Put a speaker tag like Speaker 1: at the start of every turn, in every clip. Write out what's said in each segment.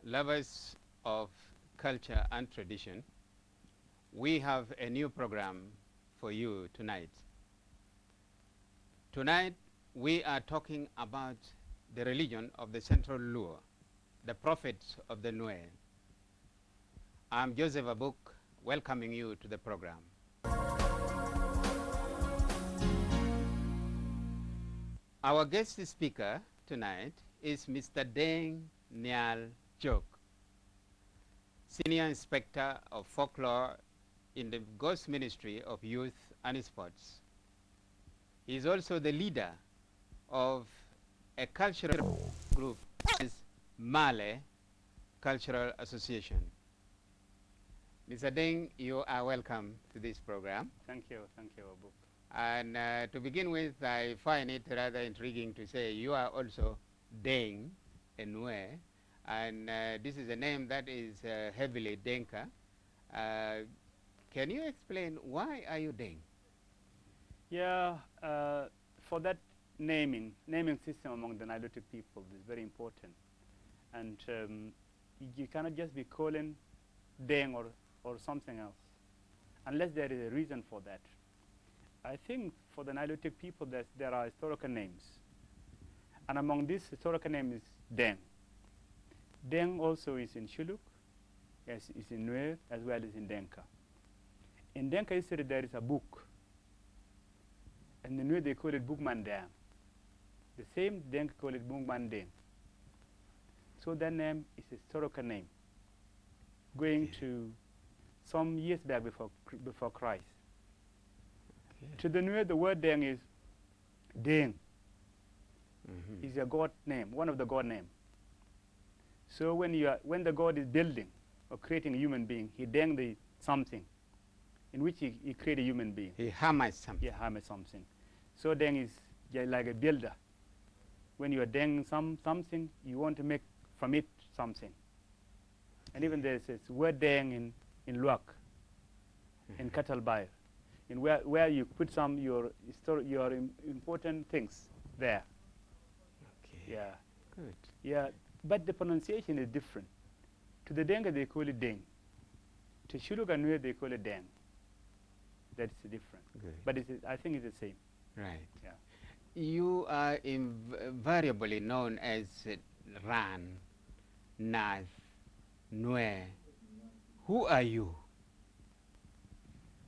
Speaker 1: Lovers of culture and tradition, we have a new program for you tonight. Tonight, we are talking about the religion of the Central Luo, the prophets of the Nuer. I'm Joseph Abuk, welcoming you to the program. Our guest speaker tonight is Mr. Deng Nyal Jok, Senior Inspector of Folklore in the Ghost Ministry of Youth and Sports. He is also the leader of a cultural group, Male Cultural Association. Mr. Deng, you are welcome to this program.
Speaker 2: Thank you, Abu.
Speaker 1: And to begin with, I find it rather intriguing to say you are also Deng, a Nuer, and this is a name that is heavily Denka. Can you explain why are you Deng?
Speaker 2: Yeah, for that naming system among the Nilotic people is very important. And you cannot just be calling Deng or something else, unless there is a reason for that. I think for the Nilotic people there are historical names. And among these historical names is Deng. Deng also is in Shuluk, yes, is in Nuer, as well as in Denka. In Denka history there is a book. And in Nuer they call it Bukmandang. The same Denka call it Bukmandeng. So that name is a historical name, going to some years back before Christ. To the Nuer, the word Deng is Deng. Is a god name, one of the god names. So when the god is building or creating a human being, he deng the something, in which he create a human being.
Speaker 1: He hammers something.
Speaker 2: Yeah, hammers something. So Deng is like a builder. When you are deng something, you want to make from it something. And even there's this word Deng in Luak, in Katalbair, in where you put some your important things there.
Speaker 1: Okay.
Speaker 2: Yeah.
Speaker 1: Good.
Speaker 2: Yeah, but the pronunciation is different. To the Denga they call it Deng. To Shuluk and Nuer they call it Deng. That's different.
Speaker 1: Good.
Speaker 2: But I think it's the same.
Speaker 1: Right.
Speaker 2: Yeah.
Speaker 1: You are invariably known as Ran, Naath, Nuer. Who are you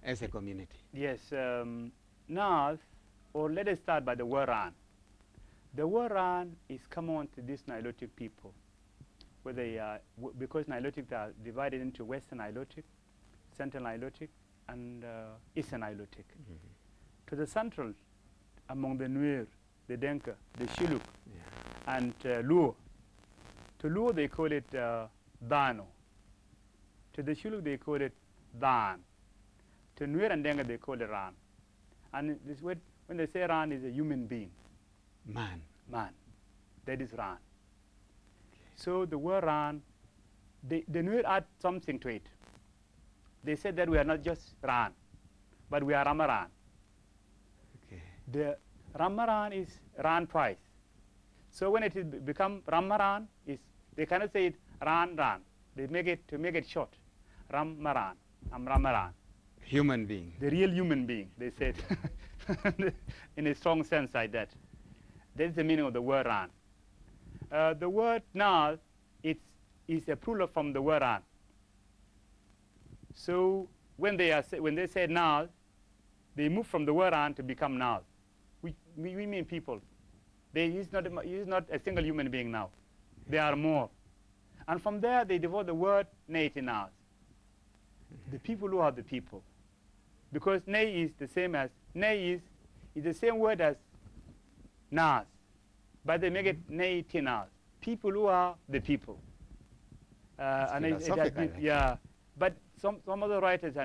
Speaker 1: as a community?
Speaker 2: Yes, Naath, or let us start by the word Ran. The word Ran is common to these Nilotic people, where they because Nilotic are divided into Western Nilotic, Central Nilotic, and Eastern Nilotic. To the central, among the Nuer, the Denka, the Shiluk, and Luo. To Luo they call it Dano. To the Shiluk they call it Dan. To Nuer and Denga they call it Ran. And this word, when they say Ran, is a human being.
Speaker 1: Man.
Speaker 2: Man. That is Ran. So the word Ran, the Nuer add something to it. They said that we are not just Ran, but we are Ramaran.
Speaker 1: Okay.
Speaker 2: The Ramaran is Ran twice. So when it is become Ramaran, they cannot say it Ran. They make it short. Ramaran. I'm Ramaran.
Speaker 1: Human being.
Speaker 2: The real human being, they said, in a strong sense like that. That's the meaning of the word Ran. The word Naath is a plural from the word Ran. So when they say Naath, they move from the word Ran to become Naath. We mean people. He's not a single human being now. There are more. And from there they devote the word Nay to Naath. The people who are the people. Because Nay is the same as, Nay is the same word as Naath. But they make it Nay to Naath. People who are the people. Yeah. But some other writers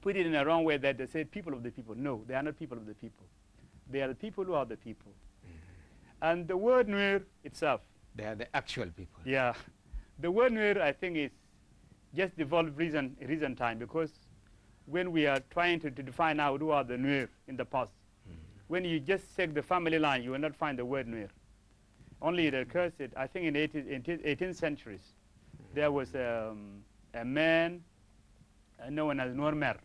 Speaker 2: put it in a wrong way that they say people of the people. No, they are not people of the people. They are the people who are the people. And the word Nuer itself.
Speaker 1: They are the actual people.
Speaker 2: Yeah. The word Nuer, I think, is just devolved recent time, because when we are trying to define out who are the Nuer in the past, when you just check the family line, you will not find the word Nuer. Only it occurs, I think in 18th centuries, there was a man known as Nuer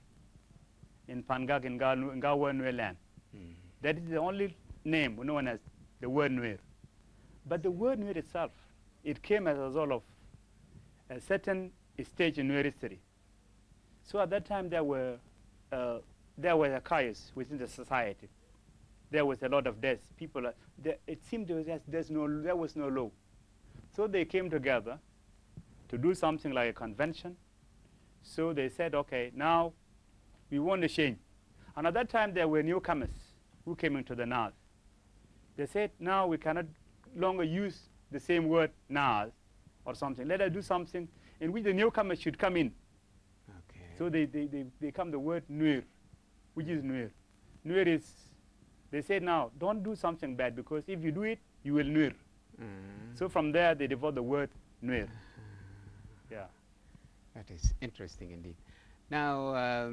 Speaker 2: in Pangak in Gawa Nuer land. That is the only name known as the word Nuer. But the word Nuer itself, it came as a result of a certain stage in Nuer history. So at that time there were a chaos within the society. There was a lot of deaths. People, it seemed there was no law. So they came together to do something like a convention. So they said, okay, now we want to change. And at that time there were newcomers who came into the Naath. They said, now we cannot longer use the same word Naath or something. Let us do something in which the newcomers should come in.
Speaker 1: Okay.
Speaker 2: So they come the word Nuer, which is Nuer. Nuer is, they said now, don't do something bad, because if you do it, you will Nuer. So from there, they developed the word Nuer. Yeah.
Speaker 1: That is interesting indeed. Now,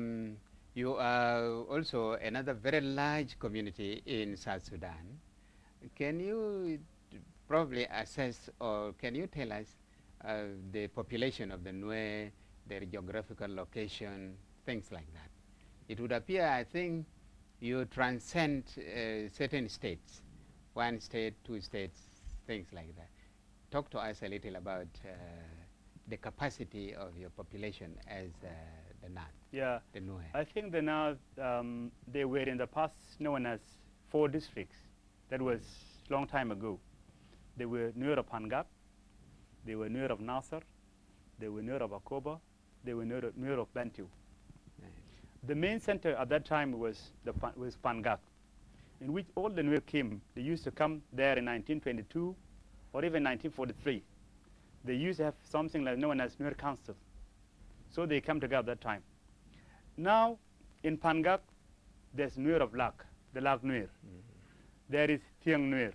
Speaker 1: you are also another very large community in South Sudan. Can you probably assess, or can you tell us the population of the Nuer, their geographical location, things like that? It would appear, I think, you transcend certain states, one state, two states, things like that. Talk to us a little about the capacity of your population as the Naath,
Speaker 2: Yeah,
Speaker 1: the Nuer.
Speaker 2: I think the Naath, they were in the past known as 4 districts. That was a long time ago. They were Nuer of Pangak, they were Nuer of Nasser, they were Nuer of Akoba, they were Nuer of Bantu.
Speaker 1: Right.
Speaker 2: The main center at that time was Pangak, in which all the Nuer came. They used to come there in 1922 or even 1943. They used to have something like known as Nuer Council. So they come together at that time. Now, in Pangak, there's Nuer of Lak, the Lak Nuer. There is Thieng Nuer,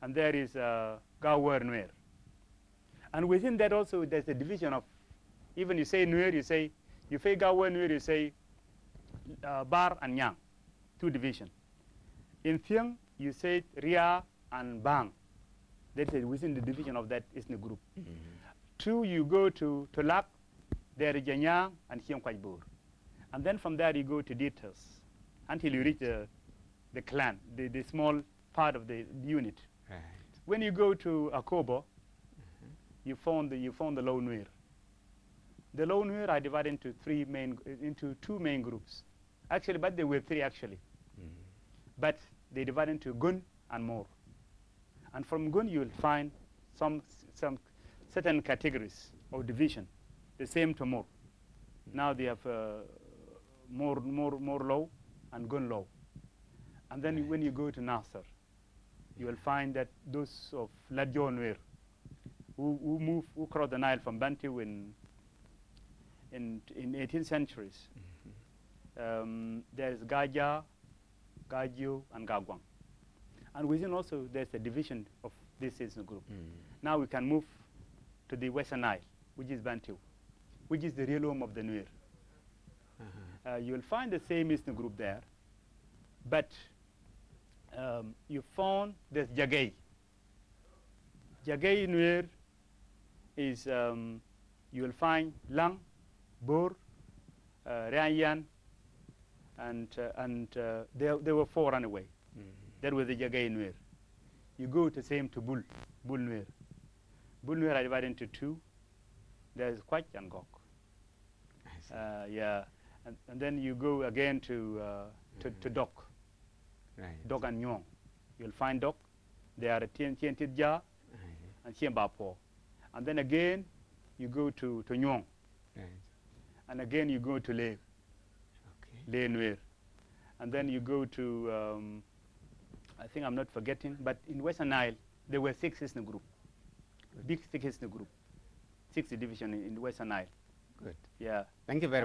Speaker 2: and there is Gawer Nuer. And within that also, there's a division of, even you say Nuer, you say Gawer Nuer, you say Bar and Nyang, 2 divisions. In Thieng, you say Ria and Bang. That is within the division of that ethnic group. 2, you go to Lak, there is Janyang and Hiang Kwajbur. And then from there you go to details until you reach the clan, the small part of the unit.
Speaker 1: Right.
Speaker 2: When you go to Akobo, you found the Low Nuer. The Low Nuer are divided into 2 main groups. Actually, but there were 3 actually. But they divided into Gun and Mor. And from Gun you will find some certain categories of division, the same to Mor. Now they have Mor Low and Gun Low. And then when you go to Nasser, you will find that those of Ladjo Nuer who crossed the Nile from Bantu in 18th centuries. There's Gaja, Gaju, and Gagwang. And within also there's a division of this ethnic group. Now we can move to the Western Nile, which is Bantu, which is the real home of the Nuer. You'll find the same ethnic group there, but you found there's Jagay. Jagay Nuer is, you will find Lang, Bor, Ryan, and there were 4 anyway. That was the Jagay Nuer. You go to same to Bull Nuer. Bull Nuer are divided into 2. There's Kwach and Gok. Yeah, and then you go again to Dok.
Speaker 1: Right.
Speaker 2: Dok and Nyong. You'll find Dok. They are Tien Tidja and Tien Bapo. And then again, you go to Nyong.
Speaker 1: Right.
Speaker 2: And again, you go to Le.
Speaker 1: Okay.
Speaker 2: Le Nuer. And then you go to, I think I'm not forgetting, but in Western Nile, there were 6 ethnic groups. Big 6 ethnic group. 6 division in Western Nile.
Speaker 1: Good.
Speaker 2: Yeah.
Speaker 1: Thank you very much.